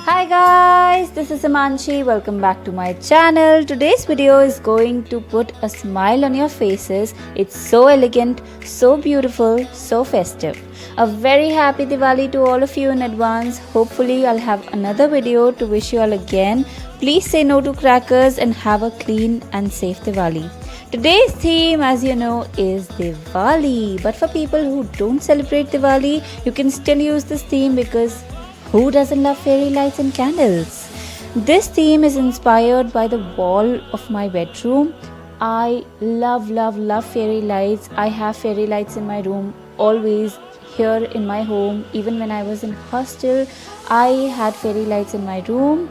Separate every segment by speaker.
Speaker 1: Hi guys, this is Imanshi. Welcome back to my channel. Today's video is going to put a smile on your faces. It's so elegant, so beautiful, so festive. A very happy Diwali to all of you in advance. Hopefully I'll have another video to wish you all again. Please say no to crackers and have a clean and safe Diwali. Today's theme, as you know, is Diwali. But for people who don't celebrate Diwali, you can still use this theme because who doesn't love fairy lights and candles? This theme is inspired by the wall of my bedroom. I love fairy lights. I have fairy lights in my room always here in my home. Even when I was in hostel, I had fairy lights in my room.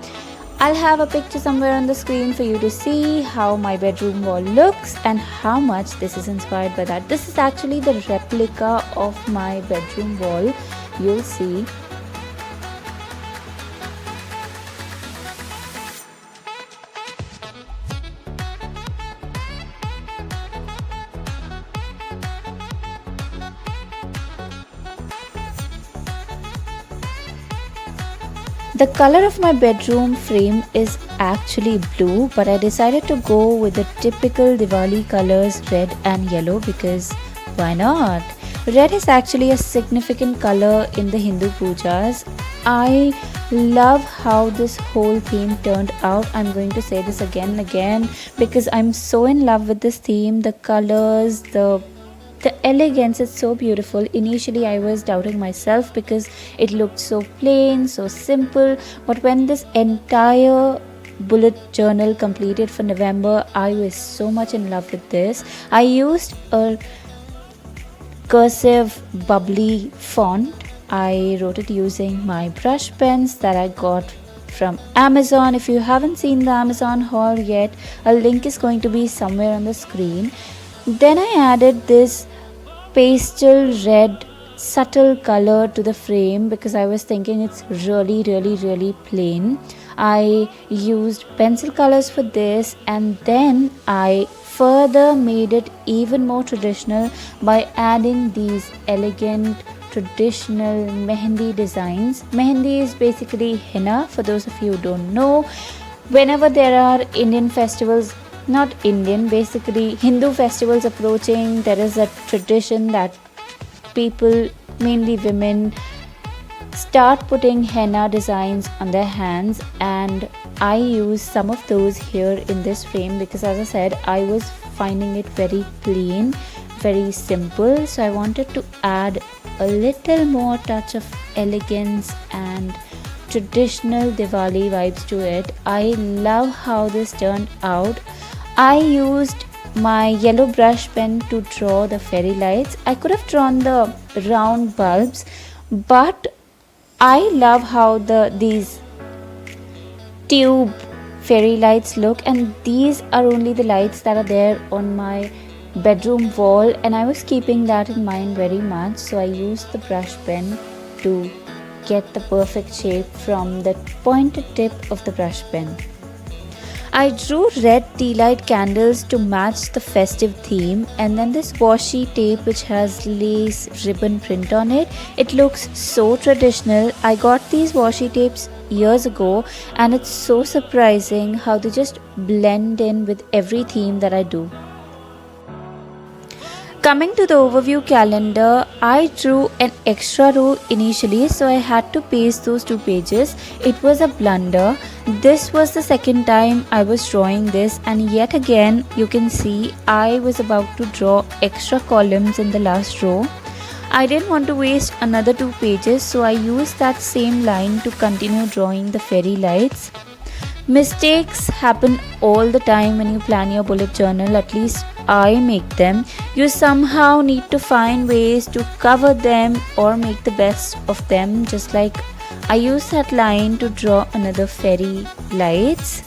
Speaker 1: I'll have a picture somewhere on the screen for you to see how my bedroom wall looks and how much this is inspired by that. This is actually the replica of my bedroom wall. You'll see. The color of my bedroom frame is actually blue, but I decided to go with the typical Diwali colors red and yellow because why not? Red is actually a significant color in the Hindu pujas. I love how this whole theme turned out. I'm going to say this again and again because I'm so in love with this theme. The colors, the elegance is so beautiful. Initially I was doubting myself because it looked so plain, so simple, but when this entire bullet journal completed for November, I was so much in love with this. I used a cursive bubbly font. I wrote it using my brush pens that I got from Amazon. If you haven't seen the Amazon haul yet, a link is going to be somewhere on the screen. Then I added this pastel red subtle color to the frame because I was thinking it's really plain. I used pencil colors for this and then I further made it even more traditional by adding these elegant traditional mehendi designs. Mehendi is basically henna for those of you who don't know. Whenever there are Indian festivals, not Indian, basically Hindu festivals approaching, there is a tradition that people, mainly women, start putting henna designs on their hands, and I use some of those here in this frame because, as I said, I was finding it very plain, very simple, so I wanted to add a little more touch of elegance and traditional Diwali vibes to it. I love how this turned out. I used my yellow brush pen to draw the fairy lights. I could have drawn the round bulbs, but I love how these tube fairy lights look, and these are only the lights that are there on my bedroom wall, and I was keeping that in mind very much, so I used the brush pen to get the perfect shape from the pointed tip of the brush pen. I drew red tea light candles to match the festive theme, and then this washi tape which has lace ribbon print on it. It looks so traditional. I got these washi tapes years ago and it's so surprising how they just blend in with every theme that I do. Coming to the overview calendar, I drew an extra row initially, so I had to paste those 2 pages. It was a blunder. This was the second time I was drawing this, and yet again you can see I was about to draw extra columns in the last row. I didn't want to waste another 2 pages, so I used that same line to continue drawing the fairy lights. Mistakes happen all the time when you plan your bullet journal, at least I make them. You somehow need to find ways to cover them or make the best of them, just like I use that line to draw another fairy lights.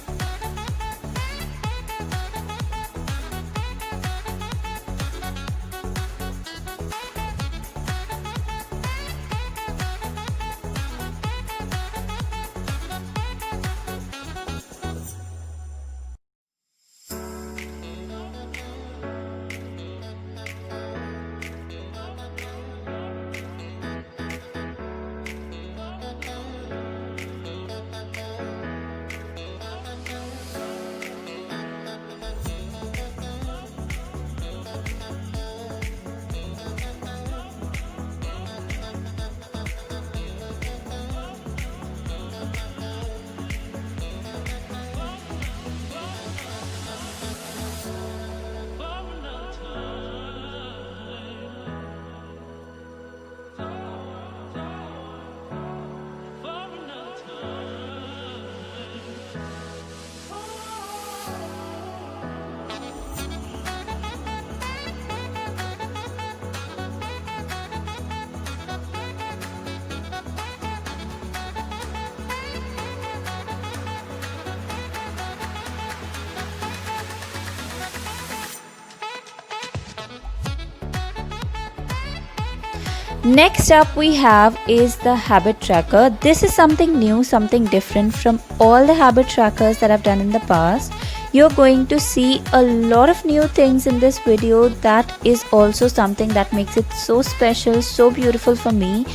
Speaker 1: Next up we have is the habit tracker. This is something new, something different from all the habit trackers that I've done in the past. You're going to see a lot of new things in this video. That is also something that makes it so special, so beautiful for me.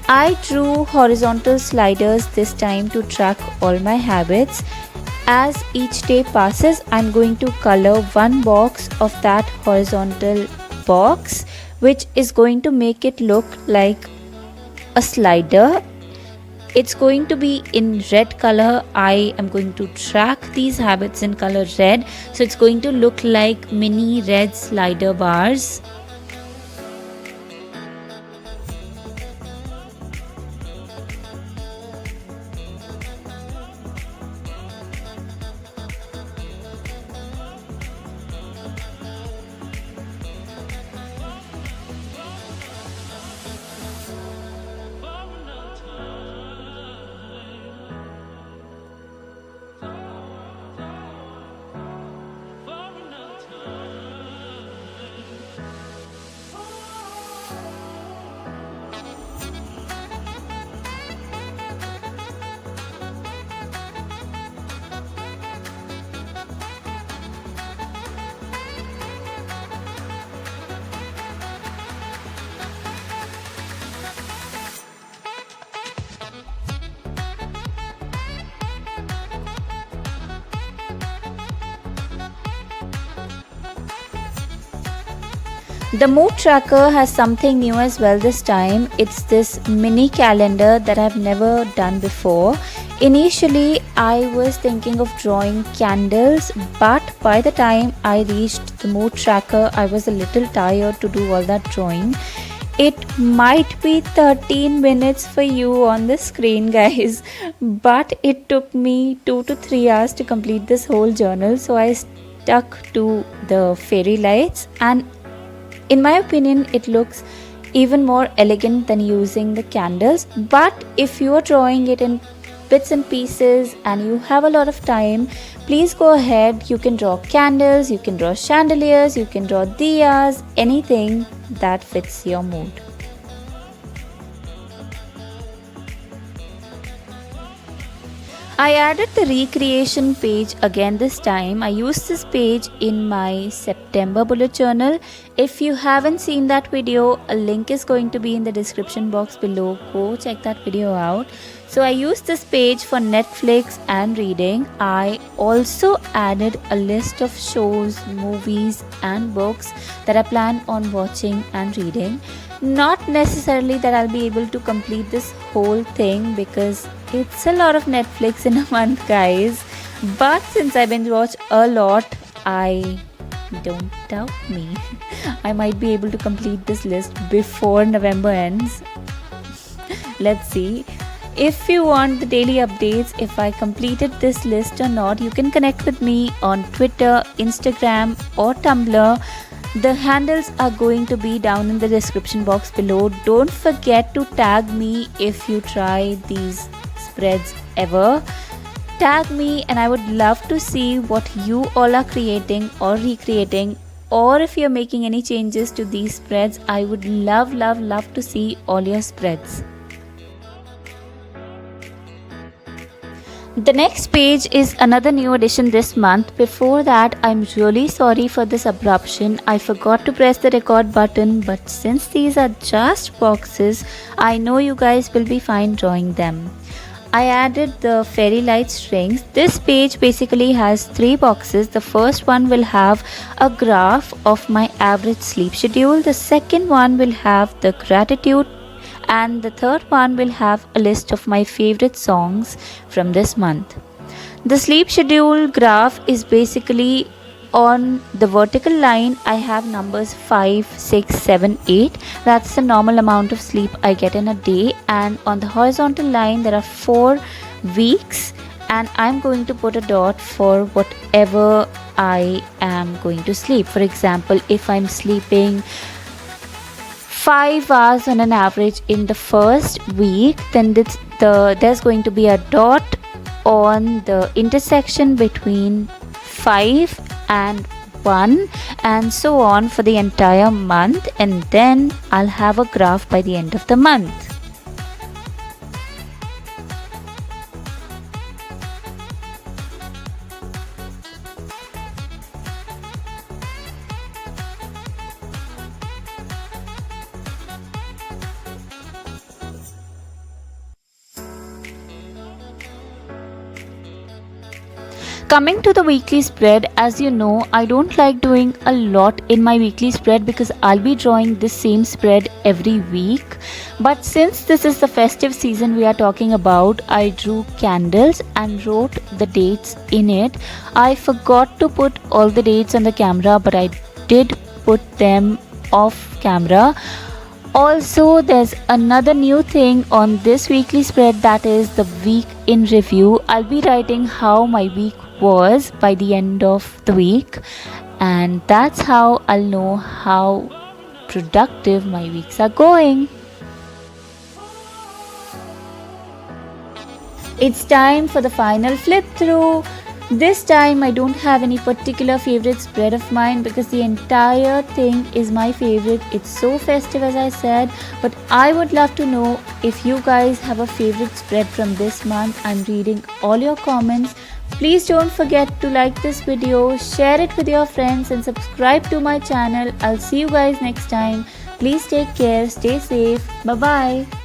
Speaker 1: I drew horizontal sliders this time to track all my habits. As each day passes, I'm going to color one box of that horizontal box, which is going to make it look like a slider. It's going to be in red color. I am going to track these habits in color red, so it's going to look like mini red slider bars. The mood tracker has something new as well this time. It's this mini calendar that I've never done before. Initially, I was thinking of drawing candles, but by the time I reached the mood tracker, I was a little tired to do all that drawing. It might be 13 minutes for you on the screen, guys, but it took me 2 to 3 hours to complete this whole journal, so I stuck to the fairy lights, and in my opinion, it looks even more elegant than using the candles. But if you are drawing it in bits and pieces and you have a lot of time, please go ahead. You can draw candles, you can draw chandeliers, you can draw diyas, anything that fits your mood. I added the recreation page again this time. I used this page in my September bullet journal. If you haven't seen that video, a link is going to be in the description box below. Go check that video out. So I used this page for Netflix and reading. I also added a list of shows, movies and books that I plan on watching and reading. Not necessarily that I'll be able to complete this whole thing because it's a lot of Netflix in a month, guys. But since I binge watch a lot, don't doubt me. I might be able to complete this list before November ends. Let's see. If you want the daily updates, if I completed this list or not, you can connect with me on Twitter, Instagram or Tumblr. The handles are going to be down in the description box below. Don't forget to tag me if you try these spreads ever. Tag me and I would love to see what you all are creating or recreating, or if you're making any changes to these spreads. I would love to see all your spreads. The next page is another new addition this month. Before that, I'm really sorry for this abruption. I forgot to press the record button, but since these are just boxes, I know you guys will be fine drawing them. I added the fairy light strings. This page basically has 3 boxes. The first one will have a graph of my average sleep schedule. The second one will have the gratitude, and the third one will have a list of my favorite songs from this month. The sleep schedule graph is basically on the vertical line. I have numbers 5, 6, 7, 8. That's the normal amount of sleep I get in a day. And on the horizontal line there are 4 weeks, and I'm going to put a dot for whatever I am going to sleep. For example, if I'm sleeping 5 hours on an average in the first week, then there's going to be a dot on the intersection between 5 and 1 and so on for the entire month, and then I'll have a graph by the end of the month. Coming to the weekly spread, as you know, I don't like doing a lot in my weekly spread because I'll be drawing this same spread every week. But since this is the festive season we are talking about, I drew candles and wrote the dates in it. I forgot to put all the dates on the camera, but I did put them off camera. Also, there's another new thing on this weekly spread, that is the week in review. I'll be writing how my week was by the end of the week, and that's how I'll know how productive my weeks are going. It's time for the final flip through. This time I don't have any particular favorite spread of mine because the entire thing is my favorite. It's so festive, as I said, but I would love to know if you guys have a favorite spread from this month. I'm reading all your comments. Please don't forget to like this video, share it with your friends, and subscribe to my channel. I'll see you guys next time. Please take care, stay safe. Bye bye.